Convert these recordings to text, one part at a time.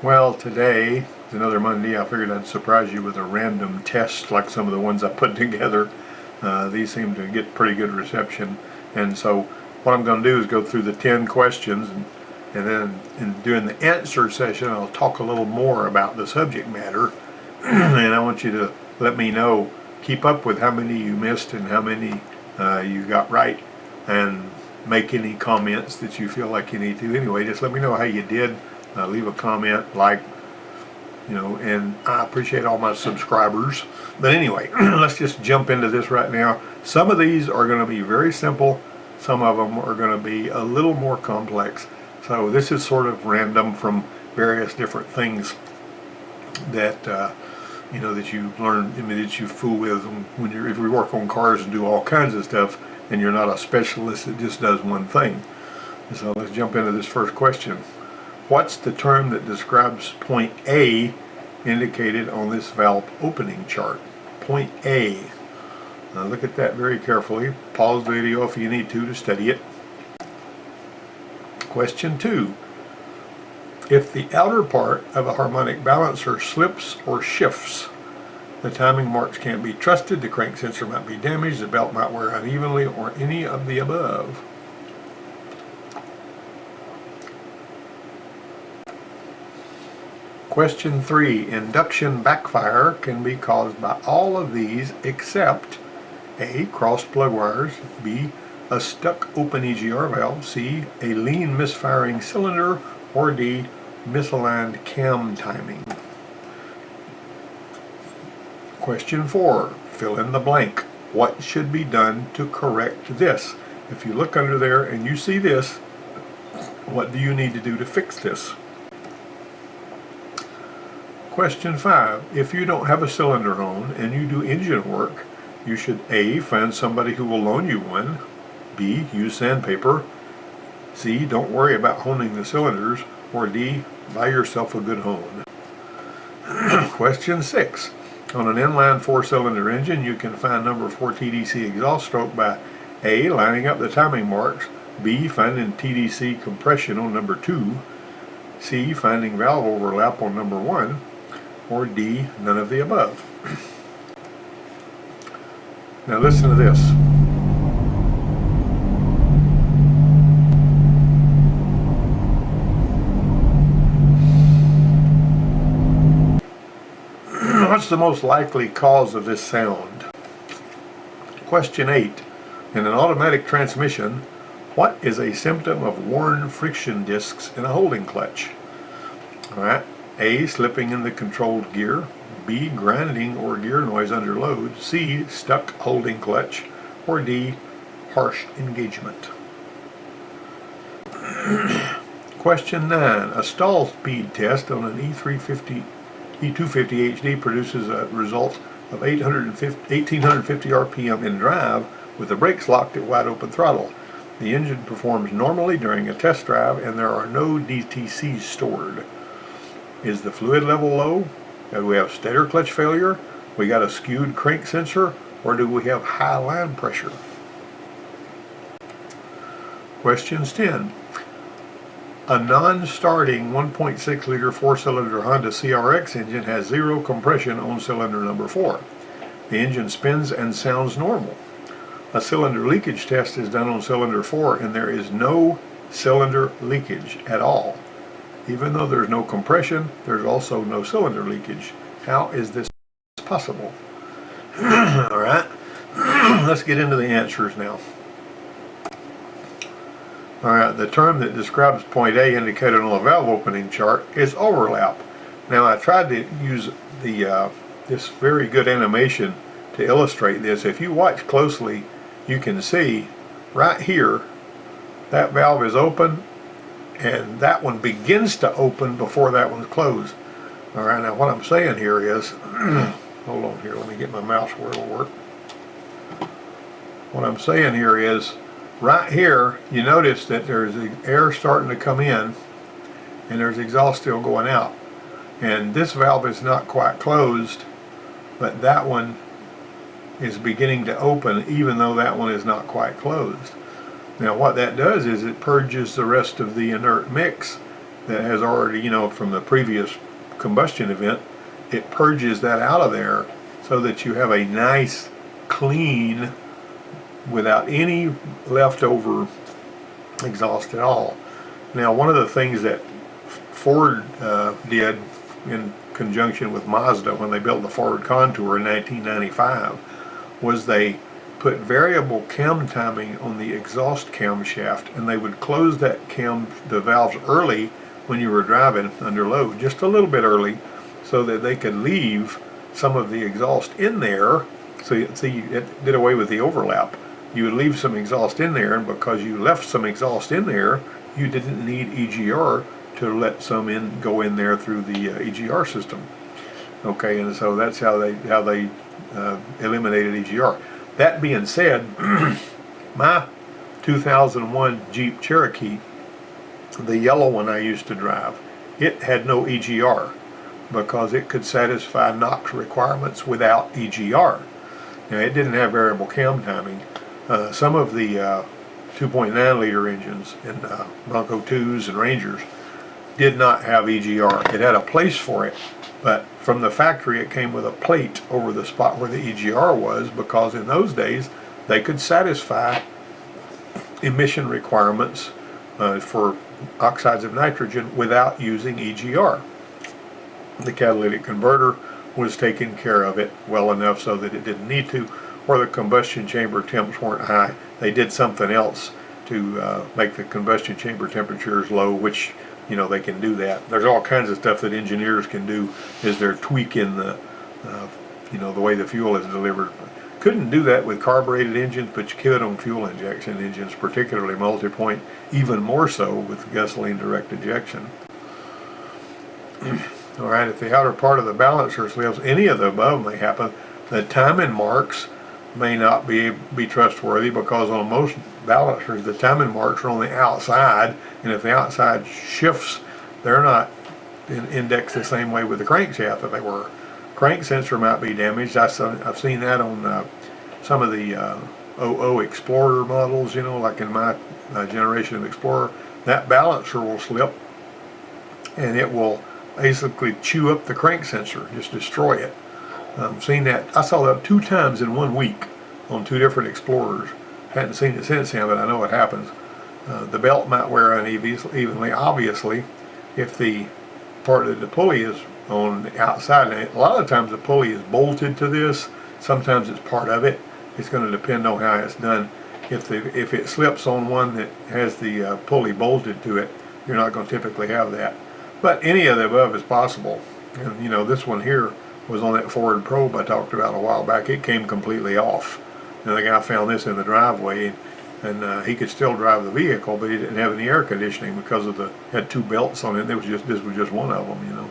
Well, today is another Monday. I figured I'd surprise you with a random test like some of the ones I put together. These seem to get pretty good reception. And so what I'm going to do is go through the 10 questions and then during the answer session I'll talk a little more about the subject matter. And I want you to let me know, keep up with how many you missed and how many you got right, and make any comments that you feel like you need to. Anyway, just let me know how you did. Leave a comment, like, and I appreciate all my subscribers. But anyway, let's just jump into this right now. Some of these are going to be very simple. Some of them are going to be a little more complex. So this is sort of random from various different things that that you learn, that you fool with when if you work on cars and do all kinds of stuff, and you're not a specialist that just does one thing. So let's jump into this first question. What's the term that describes point A indicated on this valve opening chart? Point A. Now look at that very carefully. Pause the video if you need to study it. Question 2. If the outer part of a harmonic balancer slips or shifts, the timing marks can't be trusted, the crank sensor might be damaged, the belt might wear unevenly, or any of the above. Question 3. Induction backfire can be caused by all of these except A. Crossed plug wires, B. a stuck open EGR valve, C. a lean misfiring cylinder, or D. misaligned cam timing. Question 4. Fill in the blank. What should be done to correct this? If you look under there and you see this, what do you need to do to fix this? Question 5. If you don't have a cylinder on and you do engine work, you should A. find somebody who will loan you one, B. use sandpaper, C. don't worry about honing the cylinders, or D. buy yourself a good hone. Question 6. On an inline 4-cylinder engine, you can find number 4 TDC exhaust stroke by A. lining up the timing marks, B. finding TDC compression on number 2, C. finding valve overlap on number 1, or D. none of the above. Now listen to this. What's the most likely cause of this sound? Question 8. In an automatic transmission, what is a symptom of worn friction discs in a holding clutch? Alright. A. slipping in the controlled gear, B. grinding or gear noise under load, C. stuck holding clutch, or D. harsh engagement. Question 9. A stall speed test on an E250 HD produces a result of 1850 RPM in drive with the brakes locked at wide open throttle. The engine performs normally during a test drive and there are no DTCs stored. Is the fluid level low? Do we have stator clutch failure? We got a skewed crank sensor? Or do we have high line pressure? Questions 10. A non-starting 1.6 liter 4-cylinder Honda CRX engine has 0 compression on cylinder number 4. The engine spins and sounds normal. A cylinder leakage test is done on cylinder 4 and there is no cylinder leakage at all. Even though there's no compression, there's also no cylinder leakage. How is this possible? Alright, let's get into the answers now. Alright, the term that describes point A indicated on the valve opening chart is overlap. Now I tried to use this very good animation to illustrate this. If you watch closely, you can see right here that valve is open and that one begins to open before that one's closed. Alright, now what I'm saying here is, hold on here, let me get my mouse where it'll work. What I'm saying here is, right here, you notice that there's air starting to come in and there's exhaust still going out. And this valve is not quite closed, but that one is beginning to open even though that one is not quite closed. Now what that does is it purges the rest of the inert mix that has already, you know, from the previous combustion event, it purges that out of there so that you have a nice, clean, without any leftover exhaust at all. Now, one of the things that Ford did in conjunction with Mazda when they built the Ford Contour in 1995 was they put variable cam timing on the exhaust camshaft, and they would close that the valves early when you were driving under load, just a little bit early, so that they could leave some of the exhaust in there. So it did away with the overlap. You would leave some exhaust in there, and because you left some exhaust in there, you didn't need EGR to let some go in there through the EGR system. Okay, and so that's how they eliminated EGR. That being said, my 2001 Jeep Cherokee, the yellow one I used to drive, it had no EGR because it could satisfy NOx requirements without EGR. Now, it didn't have variable cam timing. Some of the 2.9 liter engines in Bronco 2s and Rangers did not have EGR. It had a place for it, but from the factory it came with a plate over the spot where the EGR was, because in those days they could satisfy emission requirements for oxides of nitrogen without using EGR. The catalytic converter was taking care of it well enough so that it didn't need to, or the combustion chamber temps weren't high. They did something else to make the combustion chamber temperatures low, which, you know, they can do that. There's all kinds of stuff that engineers can do as they're tweaking the, you know, the way the fuel is delivered. Couldn't do that with carbureted engines, but you could on fuel injection engines, particularly multi-point, even more so with gasoline direct injection. All right, if the outer part of the balancer slips, any of the above may happen. The timing marks may not be trustworthy, because on most balancers the timing marks are on the outside, and if the outside shifts, they're not indexed the same way with the crankshaft that they were. Crank sensor might be damaged. I've seen that on some of the 00 Explorer models, you know, like in my generation of Explorer. That balancer will slip and it will basically chew up the crank sensor, just destroy it. Seen that. I saw that 2 times in 1 week on 2 different Explorers. Hadn't seen it since then, but I know it happens. The belt might wear unevenly, obviously, if the part of the pulley is on the outside. Now, a lot of times the pulley is bolted to this. Sometimes it's part of it. It's going to depend on how it's done. If it slips on one that has the pulley bolted to it, you're not going to typically have that. But any of the above is possible. And, you know, this one here was on that Ford Probe I talked about a while back. It came completely off. And the guy found this in the driveway, and he could still drive the vehicle, but he didn't have any air conditioning because of had 2 belts on it. This was just one of them, you know.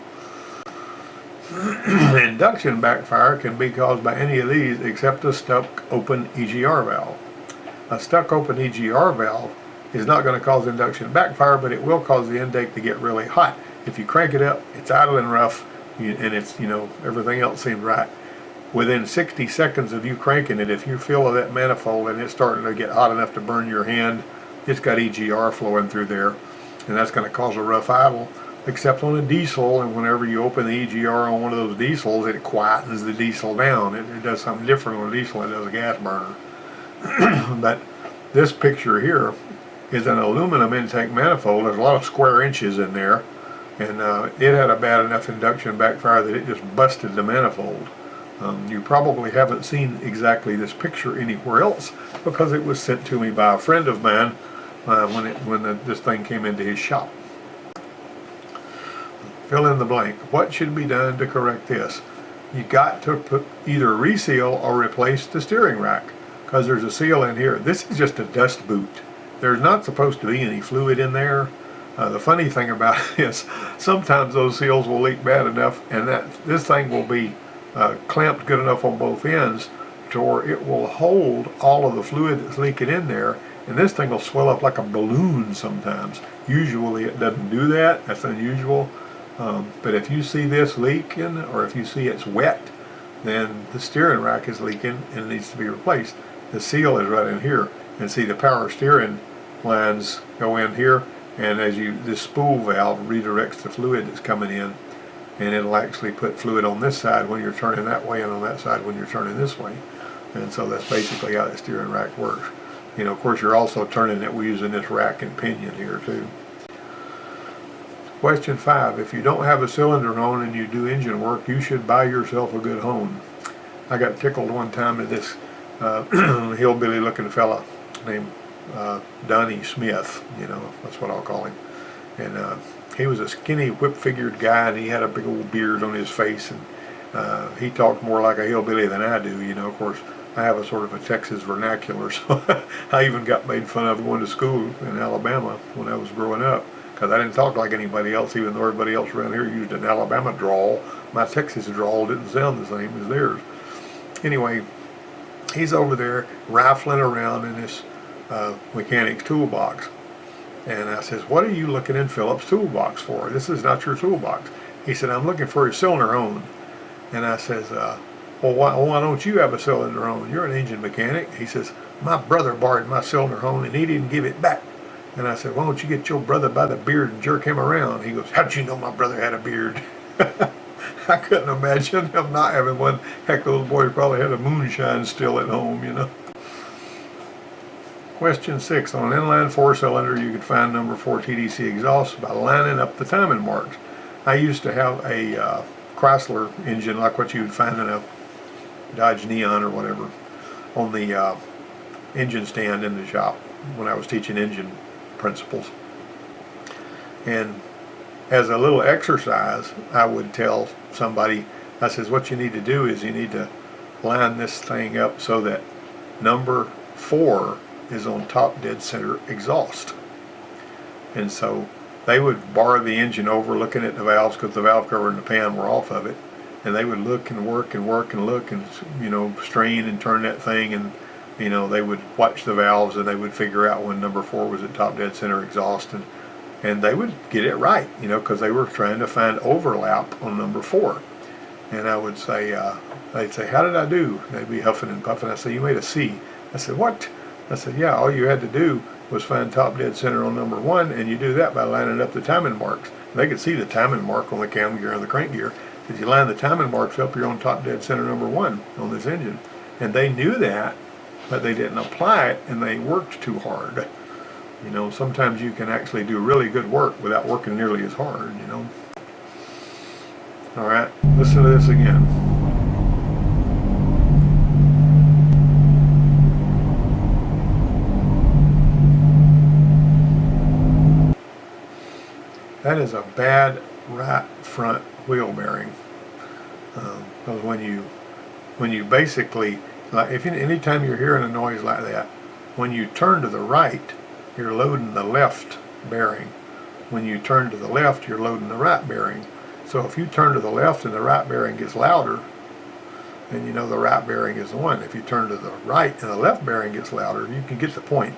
Induction backfire can be caused by any of these except a stuck open EGR valve. A stuck open EGR valve is not going to cause induction backfire, but it will cause the intake to get really hot. If you crank it up, it's idling rough, and it's, you know, everything else seems right. Within 60 seconds of you cranking it, if you feel that manifold and it's starting to get hot enough to burn your hand, it's got EGR flowing through there, and that's going to cause a rough idle. Except on a diesel, and whenever you open the EGR on one of those diesels, it quietens the diesel down. It does something different on a diesel than it does a gas burner. But this picture here is an aluminum intake manifold. There's a lot of square inches in there, and it had a bad enough induction backfire that it just busted the manifold. You probably haven't seen exactly this picture anywhere else, because it was sent to me by a friend of mine when this thing came into his shop. Fill in the blank. What should be done to correct this? You got to either reseal or replace the steering rack, because there's a seal in here. This is just a dust boot. There's not supposed to be any fluid in there. The funny thing about it is sometimes those seals will leak bad enough, and this thing will be clamped good enough on both ends to where it will hold all of the fluid that's leaking in there, and this thing will swell up like a balloon sometimes. Usually it doesn't do that. That's unusual. But if you see this leaking, or if you see it's wet, then the steering rack is leaking and it needs to be replaced. The seal is right in here, and see the power steering lines go in here, and this spool valve redirects the fluid that's coming in, and it'll actually put fluid on this side when you're turning that way and on that side when you're turning this way. And so that's basically how the steering rack works. Of course, you're also turning it using this rack and pinion here too. Question 5, if you don't have a cylinder on and you do engine work, you should buy yourself a good hone. I got tickled one time at this hillbilly looking fella named Donnie Smith, that's what I'll call him. And he was a skinny, whip-figured guy, and he had a big old beard on his face, and he talked more like a hillbilly than I do. Of course, I have a sort of a Texas vernacular, so I even got made fun of going to school in Alabama when I was growing up, because I didn't talk like anybody else, even though everybody else around here used an Alabama drawl. My Texas drawl didn't sound the same as theirs. Anyway, he's over there rifling around in this mechanic's toolbox. And I says, what are you looking in Philip's toolbox for? This is not your toolbox. He said, I'm looking for a cylinder hone. And I says, well, why don't you have a cylinder hone? You're an engine mechanic. He says, my brother borrowed my cylinder hone and he didn't give it back. And I said, why don't you get your brother by the beard and jerk him around? He goes, how'd you know my brother had a beard? I couldn't imagine him not having one. Heck, those boys probably had a moonshine still at home, Question 6. On an inline 4-cylinder, you could find number 4 TDC exhaust by lining up the timing marks. I used to have a Chrysler engine, like what you would find in a Dodge Neon or whatever, on the engine stand in the shop when I was teaching engine principles. And as a little exercise, I would tell somebody, I says, what you need to do is you need to line this thing up so that number 4 is on top dead center exhaust. And so they would bar the engine over looking at the valves, because the valve cover and the pan were off of it, and they would look and work and work and look and strain and turn that thing, and they would watch the valves and they would figure out when number 4 was at top dead center exhaust, and they would get it right, because they were trying to find overlap on number 4. And I would say, they'd say, how did I do? They'd be huffing and puffing. I say, you made a C. I said, what? I said, yeah, all you had to do was find top dead center on number 1, and you do that by lining up the timing marks. And they could see the timing mark on the cam gear and the crank gear. If you line the timing marks up, you're on top dead center number 1 on this engine. And they knew that, but they didn't apply it, and they worked too hard. Sometimes you can actually do really good work without working nearly as hard, All right, listen to this again. That is a bad right front wheel bearing. Because when you basically, like anytime you're hearing a noise like that, when you turn to the right, you're loading the left bearing. When you turn to the left, you're loading the right bearing. So if you turn to the left and the right bearing gets louder, then the right bearing is the one. If you turn to the right and the left bearing gets louder, you can get the point.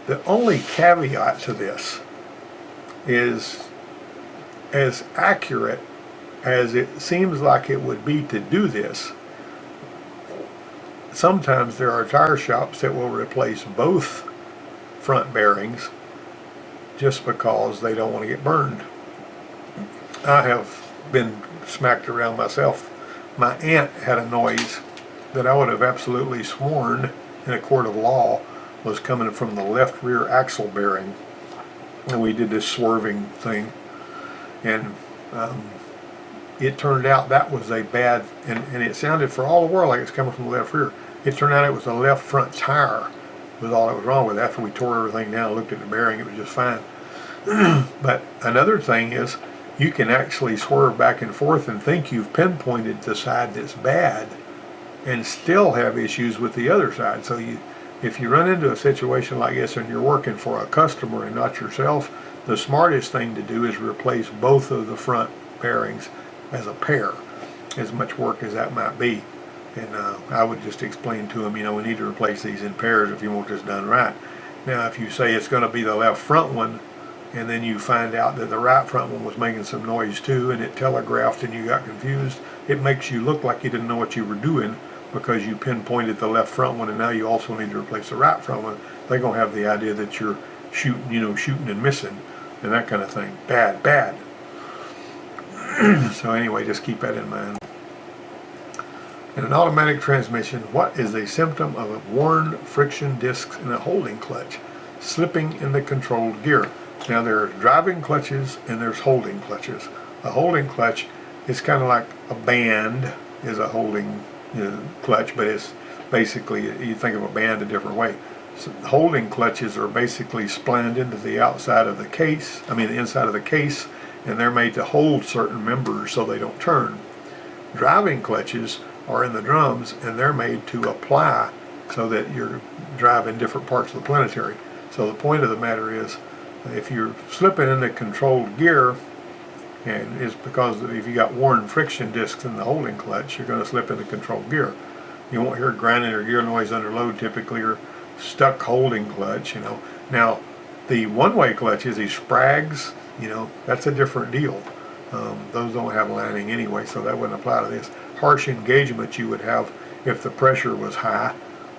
The only caveat to this is, as accurate as it seems like it would be to do this, sometimes there are tire shops that will replace both front bearings just because they don't want to get burned. I have been smacked around myself. My aunt had a noise that I would have absolutely sworn in a court of law was coming from the left rear axle bearing. And we did this swerving thing, and it turned out that was a bad, and it sounded for all the world like it's coming from the left rear. It turned out it was the left front tire was all that was wrong with it. After we tore everything down and looked at the bearing, it was just fine. But another thing is, you can actually swerve back and forth and think you've pinpointed the side that's bad and still have issues with the other side. So if you run into a situation like this and you're working for a customer and not yourself, the smartest thing to do is replace both of the front bearings as a pair, as much work as that might be. And I would just explain to them, we need to replace these in pairs if you want this done right. Now, if you say it's going to be the left front one, and then you find out that the right front one was making some noise too, and it telegraphed and you got confused, it makes you look like you didn't know what you were doing because you pinpointed the left front one, and now you also need to replace the right front one. They're going to have the idea that you're shooting and missing. and that kind of thing. Bad, bad. So anyway, just keep that in mind. In an automatic transmission, what is a symptom of a worn friction discs in a holding clutch? Slipping in the controlled gear. Now there's driving clutches and there's holding clutches. A holding clutch is kind of like a band is a holding clutch, but it's basically, you think of a band a different way. So holding clutches are basically splined into the outside of the case, the inside of the case, and they're made to hold certain members so they don't turn. Driving clutches are in the drums, and they're made to apply so that you're driving different parts of the planetary. So the point of the matter is, if you're slipping in the controlled gear, and it's because if you got worn friction discs in the holding clutch, you're going to slip in the controlled gear. You won't hear grinding or gear noise under load typically, or stuck holding clutch, Now, the one-way clutches, these sprags, that's a different deal. Those don't have lining anyway, so that wouldn't apply to this. Harsh engagement you would have if the pressure was high.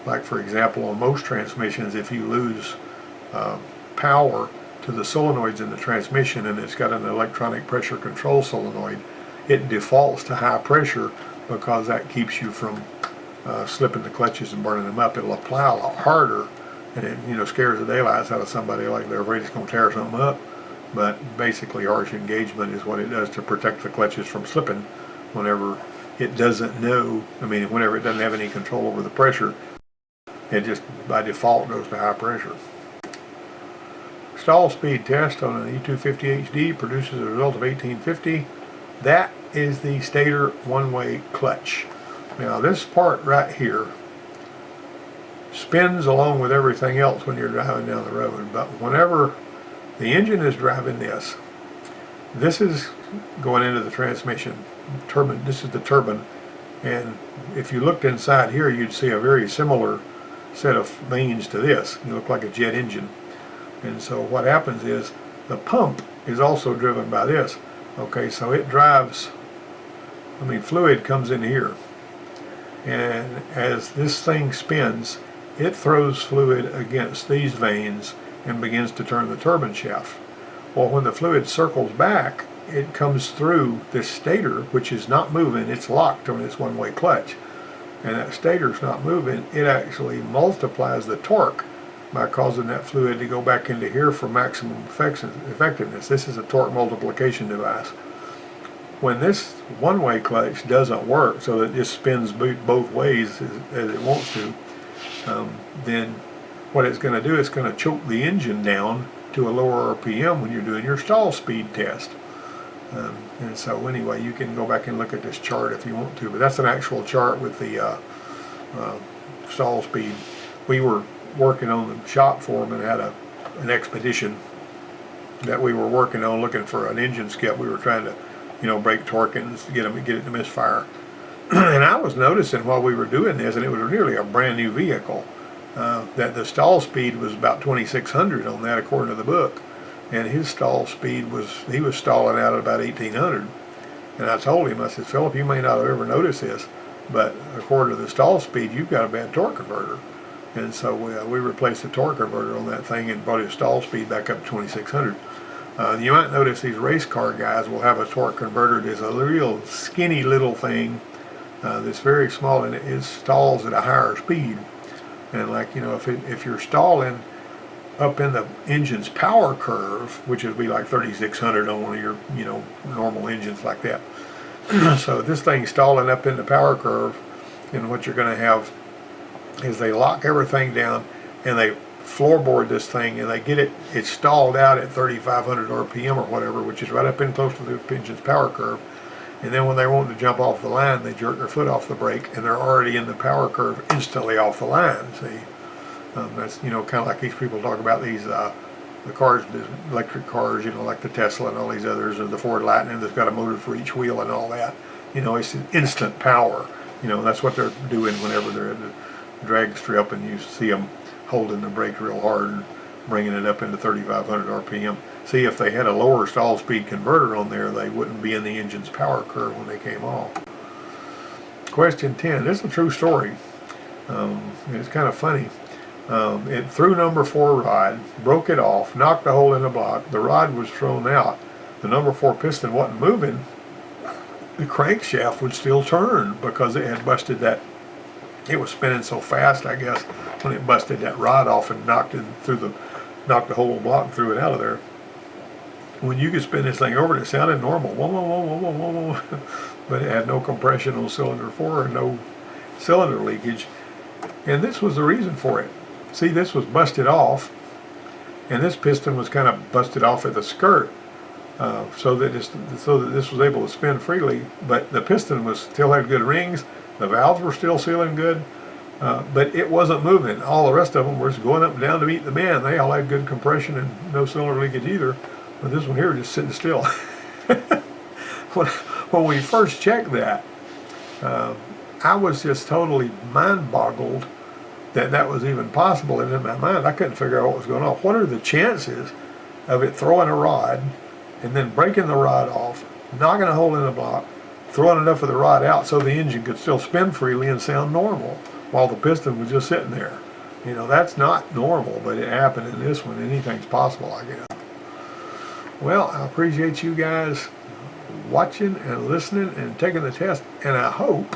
Like, for example, on most transmissions, if you lose power to the solenoids in the transmission and it's got an electronic pressure control solenoid, it defaults to high pressure because that keeps you from slipping the clutches and burning them up. It'll apply a lot harder, and it scares the daylights out of somebody, like they're afraid it's going to tear something up. But basically, harsh engagement is what it does to protect the clutches from slipping whenever it doesn't know, whenever it doesn't have any control over the pressure. It just by default goes to high pressure. Stall speed test on an E250 HD produces a result of 1850. That is the stator one-way clutch. Now this part right here spins along with everything else when you're driving down the road, but whenever the engine is driving this is going into the transmission turbine. This is the turbine, and if you looked inside here, you'd see a very similar set of vanes to this. You look like a jet engine. And so what happens is the pump is also driven by this. Okay, so it drives, fluid comes in here, and as this thing spins, it throws fluid against these vanes and begins to turn the turbine shaft. Well, when the fluid circles back, it comes through this stator, which is not moving. It's locked on this one-way clutch, and that stator's not moving. It actually multiplies the torque by causing that fluid to go back into here for maximum effectiveness. This is a torque multiplication device. When this one-way clutch doesn't work, so that it just spins both ways as it wants to, then what it's going to do is going to choke the engine down to a lower RPM when you're doing your stall speed test. And so anyway, you can go back and look at this chart if you want to, but that's an actual chart with the stall speed. We were working on the shop for them and had an expedition that we were working on looking for an engine skip. We were trying to, break torque and get it to misfire. And I was noticing while we were doing this, and it was nearly a brand new vehicle, that the stall speed was about 2,600 on that according to the book, and his stall speed he was stalling out at about 1,800. And I told him, I said, Philip, you may not have ever noticed this, but according to the stall speed, you've got a bad torque converter. And so we replaced the torque converter on that thing and brought his stall speed back up to 2,600. You might notice these race car guys will have a torque converter that's a real skinny little thing that's very small, and it stalls at a higher speed. And if you're stalling up in the engine's power curve, which would be like 3,600 on one of your normal engines like that. So this thing's stalling up in the power curve, and what you're going to have is they lock everything down and they floorboard this thing, and they get it's stalled out at 3,500 RPM or whatever, which is right up in close to the engine's power curve. And then when they want to jump off the line, they jerk their foot off the brake, and they're already in the power curve instantly off the line. See, that's kind of like these people talk about these the cars, the electric cars, like the Tesla and all these others, or the Ford Lightning that's got a motor for each wheel and all that. It's instant power. That's what they're doing whenever they're at the drag strip, and you see them holding the brake real hard and bringing it up into 3,500 RPM. See, if they had a lower stall speed converter on there, they wouldn't be in the engine's power curve when they came off. Question 10. This is a true story. It's kind of funny. It threw number 4 rod, broke it off, knocked a hole in the block. The rod was thrown out. The number 4 piston wasn't moving. The crankshaft would still turn because it had busted that. It was spinning so fast, I guess, when it busted that rod off and knocked the whole block and threw it out of there. When you could spin this thing over, it sounded normal, whoa, whoa, whoa, whoa, whoa, whoa, but it had no compression on cylinder 4 and no cylinder leakage. And this was the reason for it. See, this was busted off, and this piston was kind of busted off at the skirt, so that this was able to spin freely. But the piston still had good rings. The valves were still sealing good, but it wasn't moving. All the rest of them were just going up and down to meet the man. They all had good compression and no cylinder leakage either. But this one here just sitting still. When we first checked that, I was just totally mind-boggled that was even possible. And in my mind, I couldn't figure out what was going on. What are the chances of it throwing a rod and then breaking the rod off, knocking a hole in the block, throwing enough of the rod out so the engine could still spin freely and sound normal while the piston was just sitting there? You know, that's not normal, but it happened in this one. Anything's possible, I guess. Well, I appreciate you guys watching and listening and taking the test, and I hope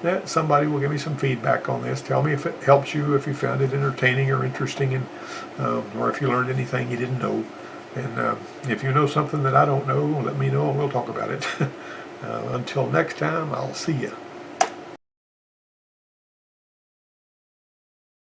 that somebody will give me some feedback on this. Tell me if it helps you, if you found it entertaining or interesting, and or if you learned anything you didn't know. And if you know something that I don't know, let me know and we'll talk about it. Until next time, I'll see you.